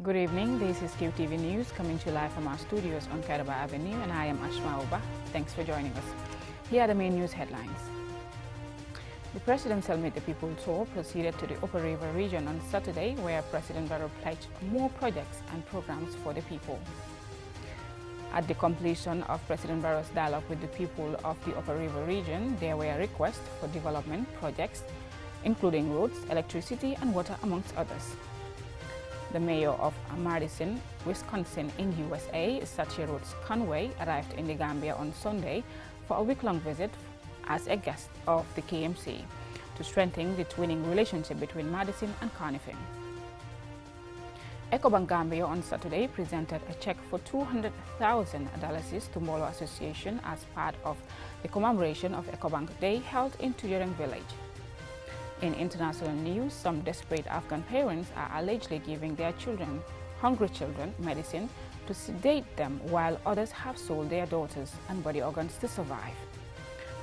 Good evening, this is QTV News coming to you live from our studios on Kairaba Avenue, and I am Ashma Uba. Thanks for joining us. Here are the main news headlines. The Presidential Meet the People tour proceeded to the Upper River region on Saturday, where President Barrow pledged more projects and programs for the people. At the completion of President Barrow's dialogue with the people of the Upper River region, there were requests for development projects, including roads, electricity, and water, amongst others. The mayor of Madison, Wisconsin in USA, Satya Rhodes Conway, arrived in the Gambia on Sunday for a week-long visit as a guest of the KMC to strengthen the twinning relationship between Madison and Carnifing. Ecobank Gambia on Saturday presented a check for $200,000 to Molo Association as part of the commemoration of Ecobank Day held in Tuyaring Village. In international news, some desperate Afghan parents are allegedly giving their children, hungry children, medicine to sedate them, while others have sold their daughters and body organs to survive.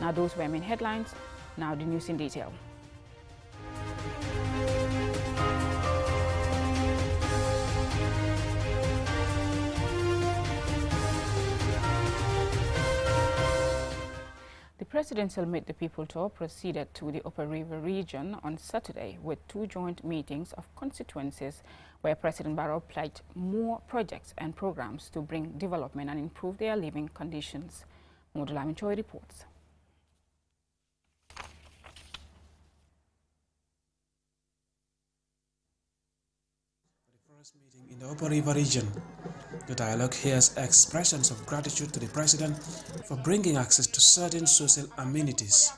Now those were main headlines, now the news in detail. The Presidential Meet the People tour proceeded to the Upper River region on Saturday with two joint meetings of constituencies where President Barrow pledged more projects and programs to bring development and improve their living conditions. Modula Minchoy reports. The first meeting in the Upper River region. The dialogue hears expressions of gratitude to the President for bringing access to certain social amenities.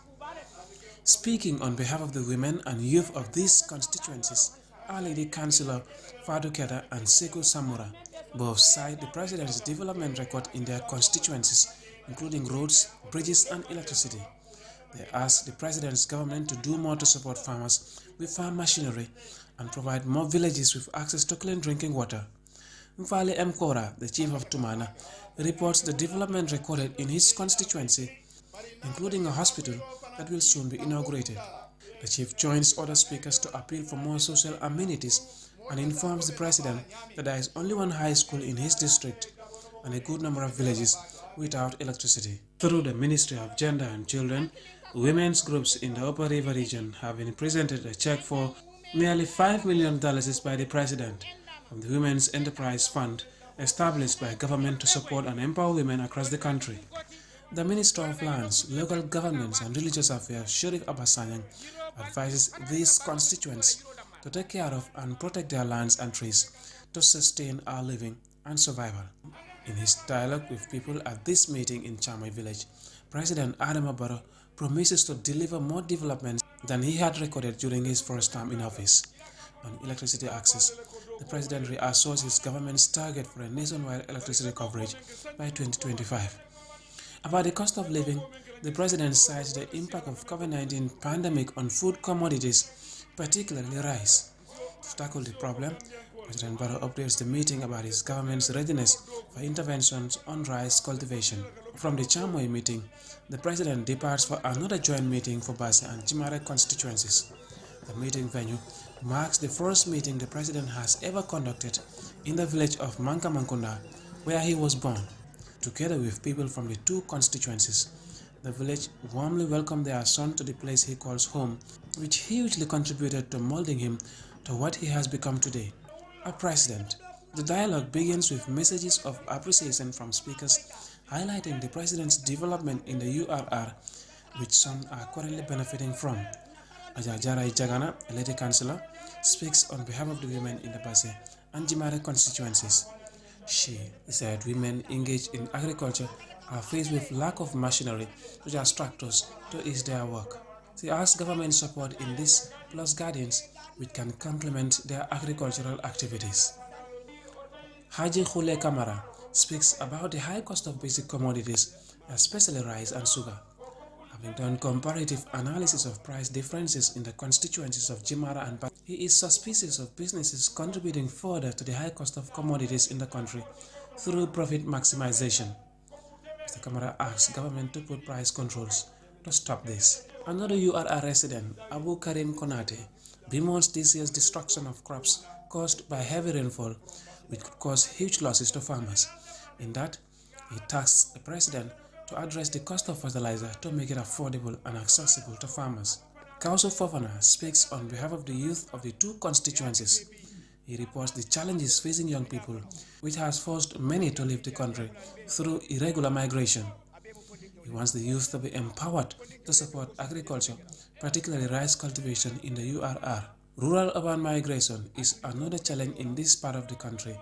Speaking on behalf of the women and youth of these constituencies, Our Lady Councillor Fadu Keda and Sekou Samura both cite the President's development record in their constituencies, including roads, bridges and electricity. They ask the President's government to do more to support farmers with farm machinery and provide more villages with access to clean drinking water. Mfale M. Kora, the chief of Tumana, reports the development recorded in his constituency, including a hospital that will soon be inaugurated. The chief joins other speakers to appeal for more social amenities and informs the President that there is only one high school in his district and a good number of villages without electricity. Through the Ministry of Gender and Children, women's groups in the Upper River region have been presented a check for nearly $5 million by the President from the Women's Enterprise Fund established by government to support and empower women across the country. The Minister of Lands, Local Governments and Religious Affairs, Sharif Abbasanyang, advises these constituents to take care of and protect their lands and trees to sustain our living and survival. In his dialogue with people at this meeting in Chamai village, President Adama Barrow promises to deliver more developments than he had recorded during his first term in office. On electricity access, the President reassures his government's target for a nationwide electricity coverage by 2025. About the cost of living, the President cites the impact of COVID-19 pandemic on food commodities, particularly rice. To tackle the problem, President Barrow updates the meeting about his government's readiness for interventions on rice cultivation. From the Chamoy meeting, the President departs for another joint meeting for Basse and Jimare constituencies. The meeting venue marks the first meeting the President has ever conducted in the village of Mankamankunda, where he was born. Together with people from the two constituencies, the village warmly welcomed their son to the place he calls home, which hugely contributed to molding him to what he has become today, a president. The dialogue begins with messages of appreciation from speakers highlighting the President's development in the URR, which some are currently benefiting from. Ajajarai Jagana, a lady councillor, speaks on behalf of the women in the Basse and Jimare constituencies. She said women engaged in agriculture are faced with lack of machinery such as tractors to ease their work. She asked government support in this plus guardians which can complement their agricultural activities. Haji Khule Kamara speaks about the high cost of basic commodities, especially rice and sugar. Having done comparative analysis of price differences in the constituencies of Jimara and Basse, he is suspicious of businesses contributing further to the high cost of commodities in the country through profit maximization. Mr. Kamara asks government to put price controls to stop this. Another URR resident, Abu Karim Konate, bemoans this year's destruction of crops caused by heavy rainfall, which could cause huge losses to farmers. In that, he tasked the president to address the cost of fertilizer to make it affordable and accessible to farmers. Kausu Fofana speaks on behalf of the youth of the two constituencies. He reports the challenges facing young people, which has forced many to leave the country through irregular migration. He wants the youth to be empowered to support agriculture, particularly rice cultivation in the URR. Rural-urban migration is another challenge in this part of the country.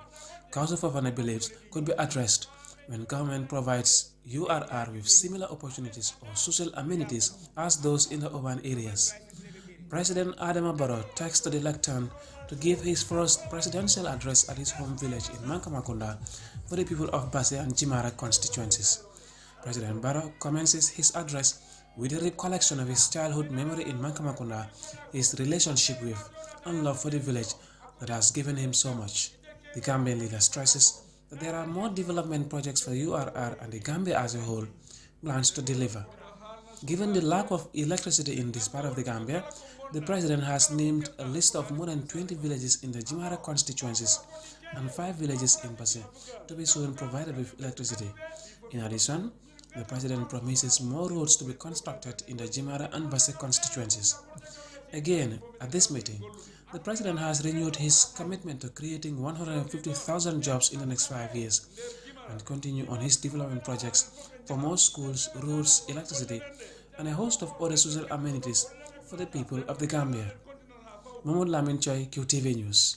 Kausu Fofana believes could be addressed when government provides URR with similar opportunities or social amenities as those in the urban areas. President Adama Barrow takes to the lectern to give his first presidential address at his home village in Mankamakunda for the people of Basse and Jimara constituencies. President Barrow commences his address with a recollection of his childhood memory in Mankamakunda, his relationship with and love for the village that has given him so much. The Gambian leader stresses that there are more development projects for URR and the Gambia as a whole plans to deliver. Given the lack of electricity in this part of the Gambia, the president has named a list of more than 20 villages in the Jimara constituencies and 5 villages in Basse to be soon provided with electricity. In addition, the president promises more roads to be constructed in the Jimara and Basse constituencies. Again, at this meeting, the president has renewed his commitment to creating 150,000 jobs in the next 5 years and continue on his development projects for more schools, roads, electricity, and a host of other social amenities for the people of the Gambia. Mahmoud Lamin Choi, QTV News.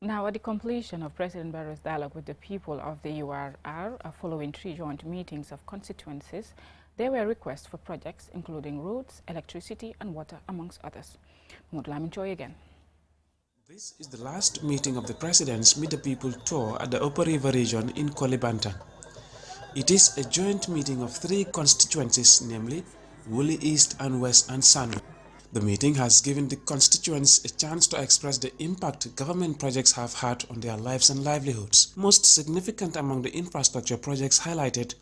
Now, at the completion of President Barrow's dialogue with the people of the URR, following 3 joint meetings of constituencies, there were requests for projects including roads, electricity, and water, amongst others. Mahmoud Lamin Choi again. This is the last meeting of the President's Meet the People tour at the Upper River region in Kolebantan. It is a joint meeting of 3 constituencies, namely Woolly East and West and Sandu. The meeting has given the constituents a chance to express the impact government projects have had on their lives and livelihoods. Most significant among the infrastructure projects highlighted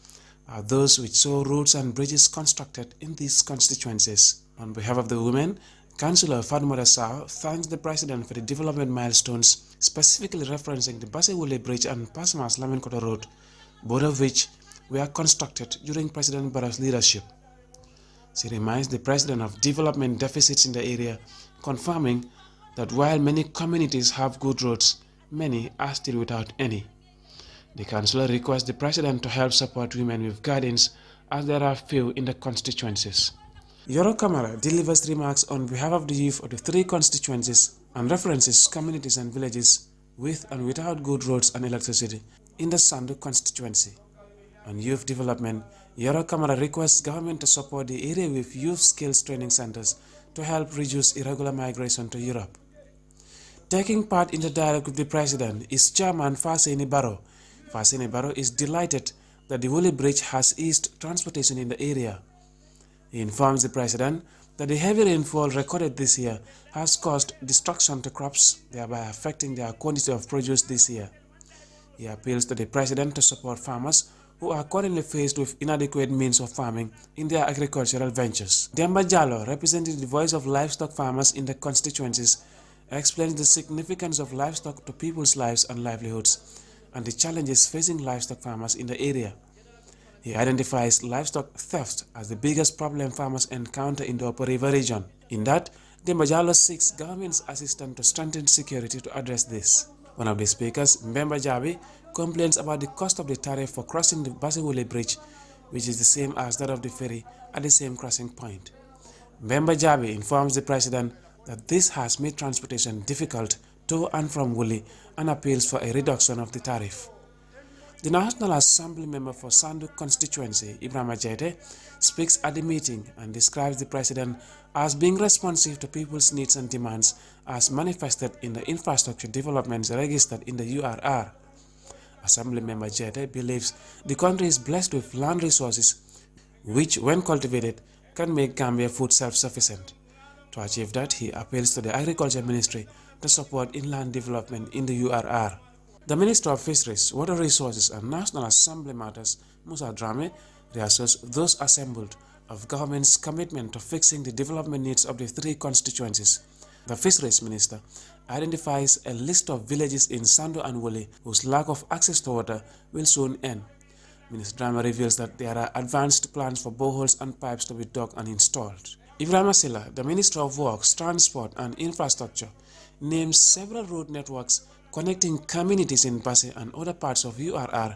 are those which saw roads and bridges constructed in these constituencies. On behalf of the women, Councillor Fatmata Sao thanks the President for the development milestones, specifically referencing the Basse-Woolly Bridge and Pasmas Laminkoto Road, both of which were constructed during President Barrow's leadership. She reminds the President of development deficits in the area, confirming that while many communities have good roads, many are still without any. The Councillor requests the President to help support women with gardens, as there are few in the constituencies. Yoro Kamara delivers remarks on behalf of the youth of the 3 constituencies and references communities and villages with and without good roads and electricity in the Sandu constituency. On youth development, Yoro Kamara requests government to support the area with youth skills training centers to help reduce irregular migration to Europe. Taking part in the dialogue with the President is Chairman Faseni Barrow. Faseni Barrow is delighted that the Woolly Bridge has eased transportation in the area. He informs the President that the heavy rainfall recorded this year has caused destruction to crops, thereby affecting their quantity of produce this year. He appeals to the President to support farmers who are currently faced with inadequate means of farming in their agricultural ventures. Demba Jallo, representing the voice of livestock farmers in the constituencies, explains the significance of livestock to people's lives and livelihoods and the challenges facing livestock farmers in the area. He identifies livestock theft as the biggest problem farmers encounter in the Upper River region. In that, Demba Jallo seeks government's assistance to strengthen security to address this. One of the speakers, Mbemba Jabi, complains about the cost of the tariff for crossing the Basse-Woolly Bridge, which is the same as that of the ferry at the same crossing point. Mbemba Jabi informs the President that this has made transportation difficult to and from Woolly and appeals for a reduction of the tariff. The National Assembly member for Sandu constituency, Ibrahima Jete, speaks at the meeting and describes the President as being responsive to people's needs and demands as manifested in the infrastructure developments registered in the URR. Assembly member Jete believes the country is blessed with land resources which, when cultivated, can make Gambia food self-sufficient. To achieve that, he appeals to the Agriculture Ministry to support inland development in the URR. The Minister of Fisheries, Water Resources and National Assembly Matters, Musa Drame, reassures those assembled of government's commitment to fixing the development needs of the 3 constituencies. The Fisheries Minister identifies a list of villages in Sando and Wole whose lack of access to water will soon end. Minister Drama reveals that there are advanced plans for boreholes and pipes to be dug and installed. Ibrahima Silla, the Minister of Works, Transport and Infrastructure, names several road networks connecting communities in Basse and other parts of URR,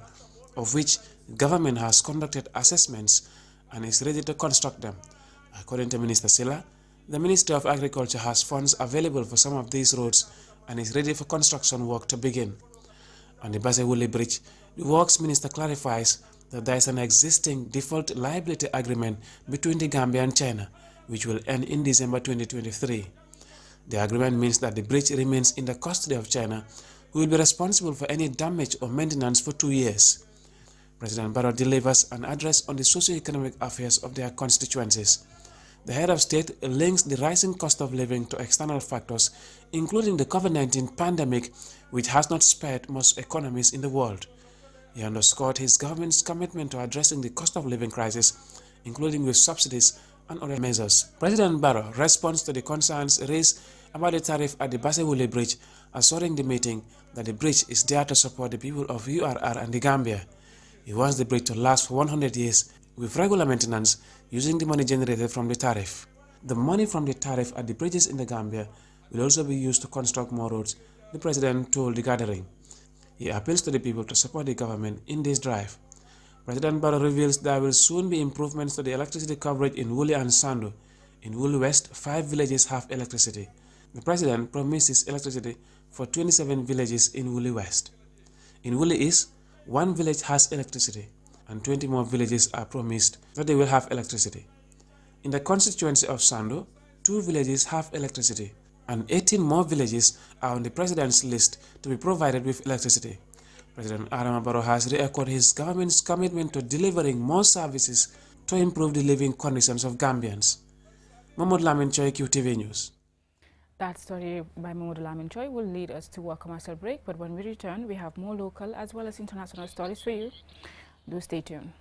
of which the government has conducted assessments and is ready to construct them. According to Minister Silla, the Ministry of Agriculture has funds available for some of these roads and is ready for construction work to begin. On the Basse-Wole Bridge, the Works Minister clarifies that there is an existing default liability agreement between the Gambia and China, which will end in December 2023. The agreement means that the bridge remains in the custody of China, who will be responsible for any damage or maintenance for 2 years. President Barrow delivers an address on the socio-economic affairs of their constituencies. The head of state links the rising cost of living to external factors, including the COVID-19 pandemic, which has not spared most economies in the world. He underscored his government's commitment to addressing the cost of living crisis, including with subsidies and other measures. President Barrow responds to the concerns raised about the tariff at the Basse-Wole Bridge, assuring the meeting that the bridge is there to support the people of URR and the Gambia. He wants the bridge to last for 100 years with regular maintenance using the money generated from the tariff. The money from the tariff at the bridges in the Gambia will also be used to construct more roads, the president told the gathering. He appeals to the people to support the government in this drive. President Barrow reveals there will soon be improvements to the electricity coverage in Wole and Sando. In Wole West, 5 villages have electricity. The president promises electricity for 27 villages in Wole West. In Wole East, 1 village has electricity, and 20 more villages are promised that they will have electricity. In the constituency of Sando, 2 villages have electricity, and 18 more villages are on the president's list to be provided with electricity. President Adama Barrow has re-echoed his government's commitment to delivering more services to improve the living conditions of Gambians. Mahmoud Lamin Choi, QTV News. That story by Mahmoud Lamin Choi will lead us to a commercial break, but when we return, we have more local as well as international stories for you. Do stay tuned.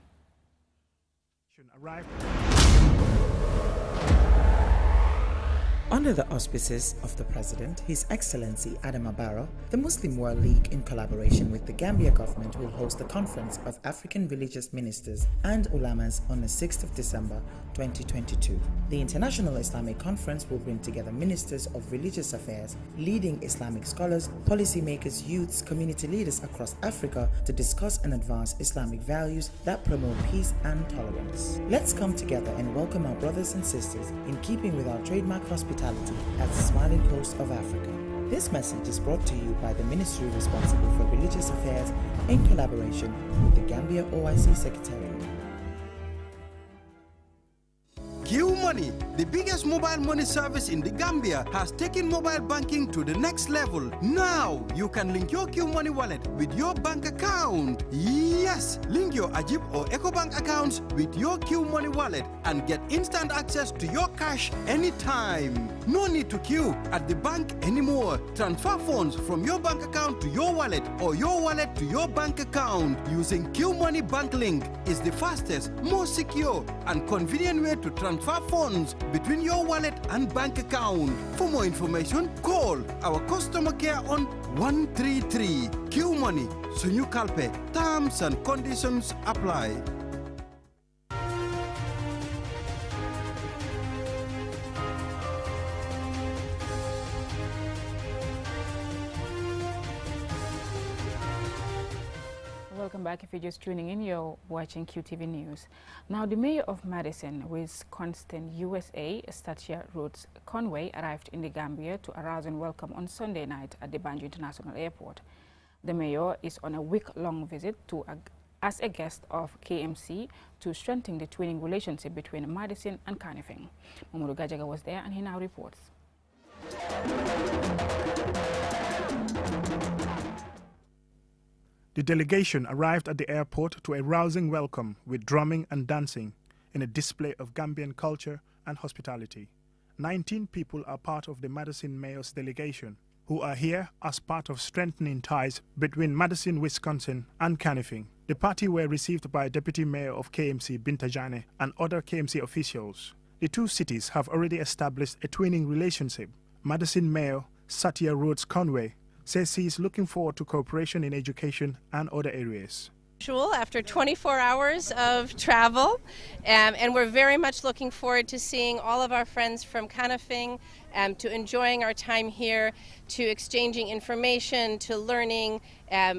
Under the auspices of the President, His Excellency Adama Barrow, the Muslim World League, in collaboration with the Gambia government, will host a conference of African religious ministers and ulamas on the 6th of December 2022. The International Islamic Conference will bring together ministers of religious affairs, leading Islamic scholars, policymakers, youths, community leaders across Africa to discuss and advance Islamic values that promote peace and tolerance. Let's come together and welcome our brothers and sisters in keeping with our trademark hospitality as the smiling coast of Africa. This message is brought to you by the ministry responsible for religious affairs in collaboration with the Gambia OIC Secretariat. Q Money, the biggest mobile money service in the Gambia, has taken mobile banking to the next level. Now, you can link your Q Money wallet with your bank account. Yes, link your Ajib or EcoBank accounts with your Q Money wallet and get instant access to your cash anytime. No need to queue at the bank anymore. Transfer funds from your bank account to your wallet or your wallet to your bank account using Q Money Bank Link is the fastest, most secure, and convenient way to transfer funds between your wallet and bank account. For more information, call our customer care on 133. Q Money, Sunyu Kalpe. Terms and conditions apply. Welcome back. If you're just tuning in, you're watching QTV News. Now, the mayor of Madison, Wisconsin, USA, Stacia Rhodes Conway, arrived in the Gambia to a rousing welcome on Sunday night at the Banjul International Airport. The mayor is on a week-long visit as a guest of KMC to strengthen the twinning relationship between Madison and Kanifing. Mamadou Gajaga was there and he now reports. The delegation arrived at the airport to a rousing welcome with drumming and dancing in a display of Gambian culture and hospitality. 19 people are part of the Madison Mayor's delegation, who are here as part of strengthening ties between Madison, Wisconsin and Kanifing. The party were received by Deputy Mayor of KMC, Binta Jane, and other KMC officials. The two cities have already established a twinning relationship. Madison Mayor Satya Rhodes Conway, says he is looking forward to cooperation in education and other areas. After 24 hours of travel, and we're very much looking forward to seeing all of our friends from Kanifing, to enjoying our time here, to exchanging information, to learning,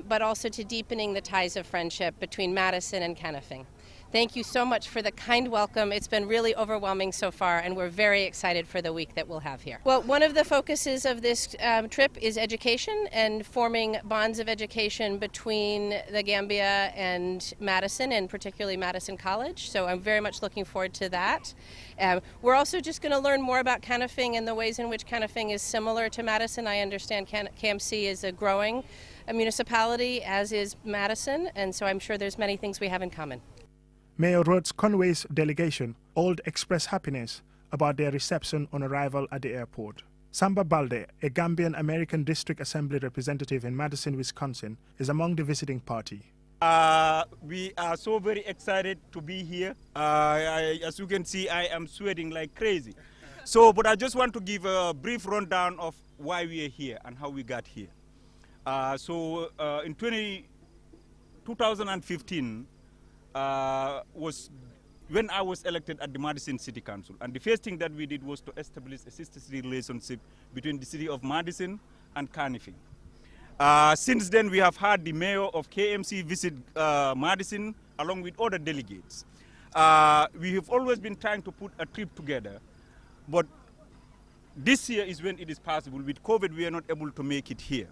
but also to deepening the ties of friendship between Madison and Kanifing. Thank you so much for the kind welcome. It's been really overwhelming so far, and we're very excited for the week that we'll have here. Well, one of the focuses of this trip is education and forming bonds of education between the Gambia and Madison, and particularly Madison College. So I'm very much looking forward to that. We're also just going to learn more about Kanifing and the ways in which Kanifing is similar to Madison. I understand KMC is a growing municipality, as is Madison, and so I'm sure there's many things we have in common. Mayor Rhodes Conway's delegation all expressed happiness about their reception on arrival at the airport. Samba Balde, a Gambian American District Assembly representative in Madison, Wisconsin, is among the visiting party. We are so very excited to be here. As you can see, I am sweating like crazy. But I just want to give a brief rundown of why we are here and how we got here. In 2015, was when I was elected at the Madison City Council, and the first thing that we did was to establish a sisterly relationship between the city of Madison and Kanifing. Since then, we have had the mayor of KMC visit Madison along with other delegates. We have always been trying to put a trip together, but this year is when it is possible. With COVID, we are not able to make it here.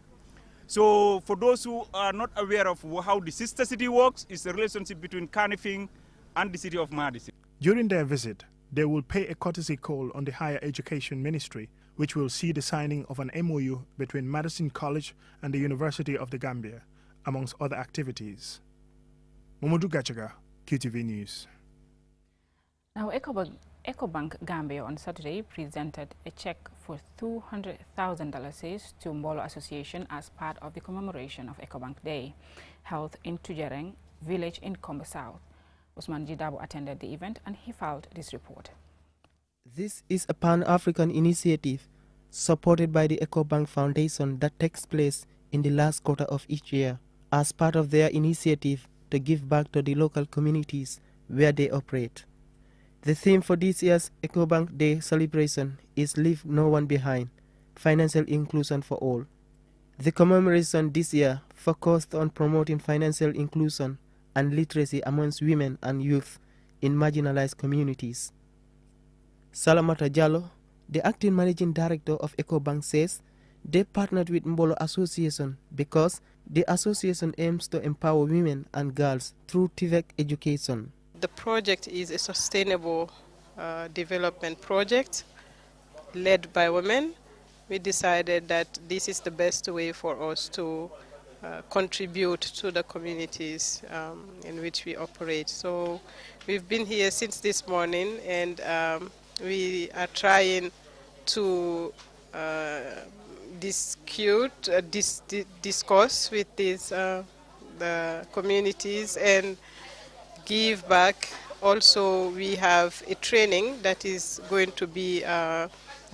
So for those who are not aware of how the sister city works, it's a relationship between Kanifing and the city of Madison. During their visit, they will pay a courtesy call on the Higher Education Ministry, which will see the signing of an MOU between Madison College and the University of the Gambia, amongst other activities. Mamadou Gachaga, QTV News. Now, Ecobank Gambia on Saturday presented a check for $200,000 to Mbolo Association as part of the commemoration of Ecobank Day, held in Tujereng village in Kombo South. Usman Jidabo attended the event and he filed this report. This is a Pan-African initiative supported by the Ecobank Foundation that takes place in the last quarter of each year as part of their initiative to give back to the local communities where they operate. The theme for this year's Ecobank Day celebration is Leave No One Behind, Financial Inclusion for All. The commemoration this year focused on promoting financial inclusion and literacy amongst women and youth in marginalized communities. Salamata Jallo, the acting managing director of Ecobank, says they partnered with Mbolo Association because the association aims to empower women and girls through TVEC education. The project is a sustainable development project led by women. We decided that this is the best way for us to contribute to the communities in which we operate. So we've been here since this morning, and we are trying to discuss with these the communities and give back. Also, we have a training that is going to be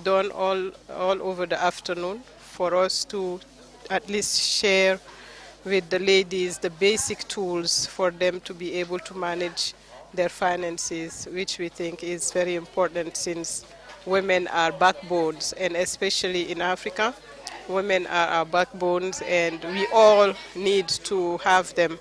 done all over the afternoon for us to at least share with the ladies the basic tools for them to be able to manage their finances, which we think is very important since women are backbones, and especially in Africa, women are our backbones, and we all need to have them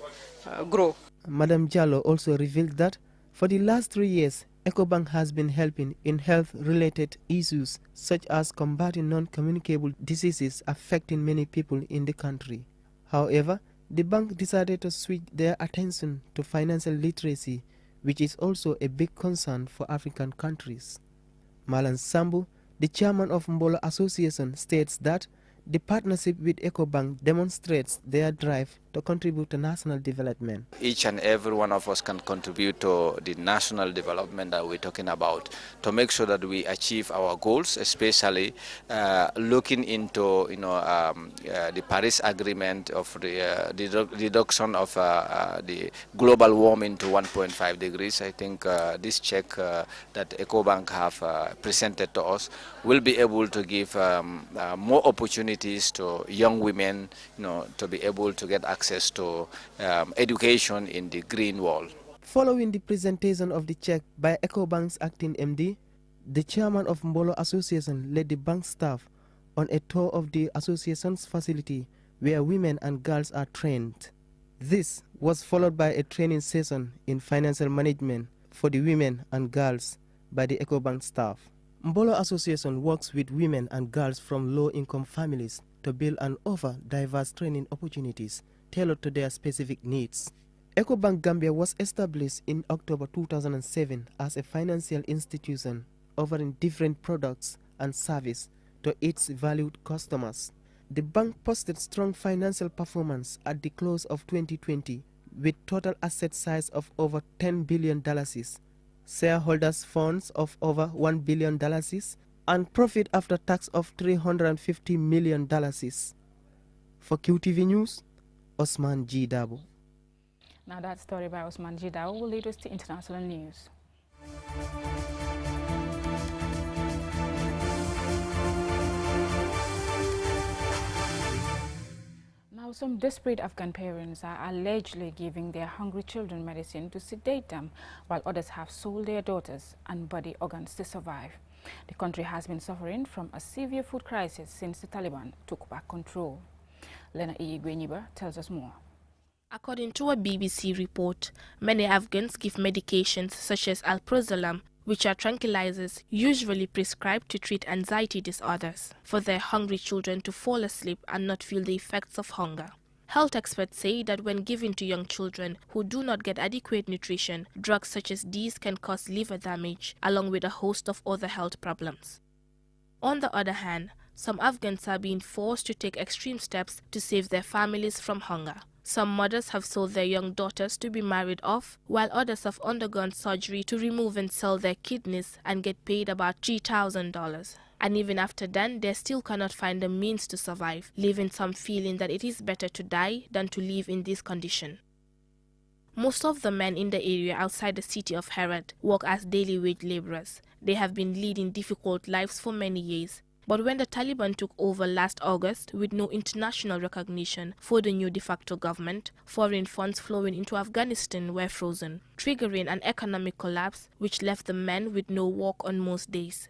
grow. Madam Jallo also revealed that for the last 3 years, Ecobank has been helping in health-related issues such as combating non-communicable diseases affecting many people in the country. However, the bank decided to switch their attention to financial literacy, which is also a big concern for African countries. Malan Sambu, the chairman of Mbolo Association, states that the partnership with Ecobank demonstrates their drive to contribute to national development. Each and every one of us can contribute to the national development that we're talking about, to make sure that we achieve our goals, especially looking into the Paris Agreement of the reduction of the global warming to 1.5 degrees. I think this check that EcoBank have presented to us will be able to give more opportunities to young women, to be able to get access to education in the green world. Following the presentation of the check by EcoBank's acting MD, the chairman of Mbolo Association led the bank staff on a tour of the association's facility where women and girls are trained. This was followed by a training session in financial management for the women and girls by the EcoBank staff. Mbolo Association works with women and girls from low-income families to build and offer diverse training opportunities tailored to their specific needs. EcoBank Gambia was established in October 2007 as a financial institution offering different products and services to its valued customers. The bank posted strong financial performance at the close of 2020 with total asset size of over $10 billion, shareholders' funds of over $1 billion, and profit after tax of $350 million. For QTV News, Osman G. Dabo. Now that story by Osman G. Dabo will lead us to international news. Now, some desperate Afghan parents are allegedly giving their hungry children medicine to sedate them, while others have sold their daughters and body organs to survive. The country has been suffering from a severe food crisis since the Taliban took back control. Lena Iyigwenyiba tells us more. According to a BBC report, many Afghans give medications such as alprazolam, which are tranquilizers usually prescribed to treat anxiety disorders, for their hungry children to fall asleep and not feel the effects of hunger. Health experts say that when given to young children who do not get adequate nutrition, drugs such as these can cause liver damage, along with a host of other health problems. On the other hand, some Afghans are being forced to take extreme steps to save their families from hunger. Some mothers have sold their young daughters to be married off, while others have undergone surgery to remove and sell their kidneys and get paid about $3,000. And even after that, they still cannot find the means to survive, leaving some feeling that it is better to die than to live in this condition. Most of the men in the area outside the city of Herat work as daily wage laborers. They have been leading difficult lives for many years. But when the Taliban took over last August with no international recognition for the new de facto government, foreign funds flowing into Afghanistan were frozen, triggering an economic collapse which left the men with no work on most days.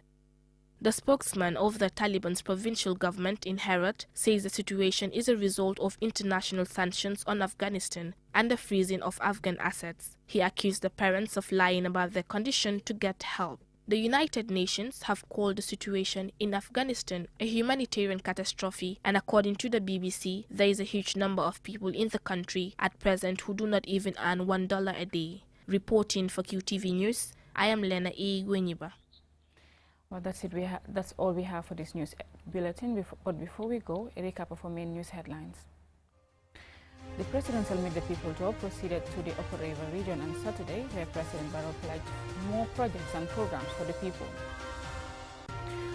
The spokesman of the Taliban's provincial government in Herat says the situation is a result of international sanctions on Afghanistan and the freezing of Afghan assets. He accused the parents of lying about their condition to get help. The United Nations have called the situation in Afghanistan a humanitarian catastrophe, and according to the BBC, there is a huge number of people in the country at present who do not even earn $1 a day. Reporting for QTV News, I am Lena Iyigwenyiba. Well, that's it. That's all we have for this news bulletin. But before we go, a recap of our main news headlines. The Presidential Meet the People tour proceeded to the Upper River region on Saturday, where President Barrow pledged more projects and programs for the people.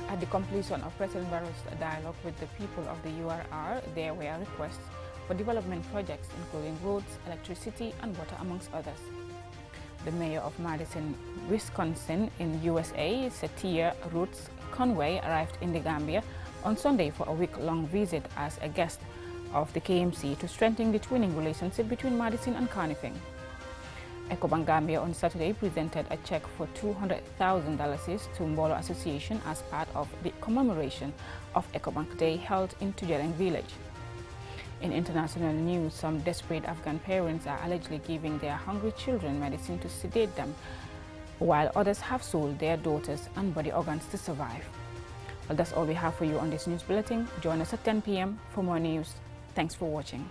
At the completion of President Barrow's dialogue with the people of the URR, there were requests for development projects including roads, electricity and water, amongst others. The mayor of Madison, Wisconsin in USA, Setia Roots Conway, arrived in the Gambia on Sunday for a week-long visit as a guest of the KMC to strengthen the twinning relationship between Madison and Carnifing. EcoBank Gambia on Saturday presented a check for $200,000 to Mbolo Association as part of the commemoration of EcoBank Day held in Tujereng village. In international news, some desperate Afghan parents are allegedly giving their hungry children medicine to sedate them, while others have sold their daughters and body organs to survive. Well, that's all we have for you on this news bulletin. Join us at 10 p.m. for more news. Thanks for watching.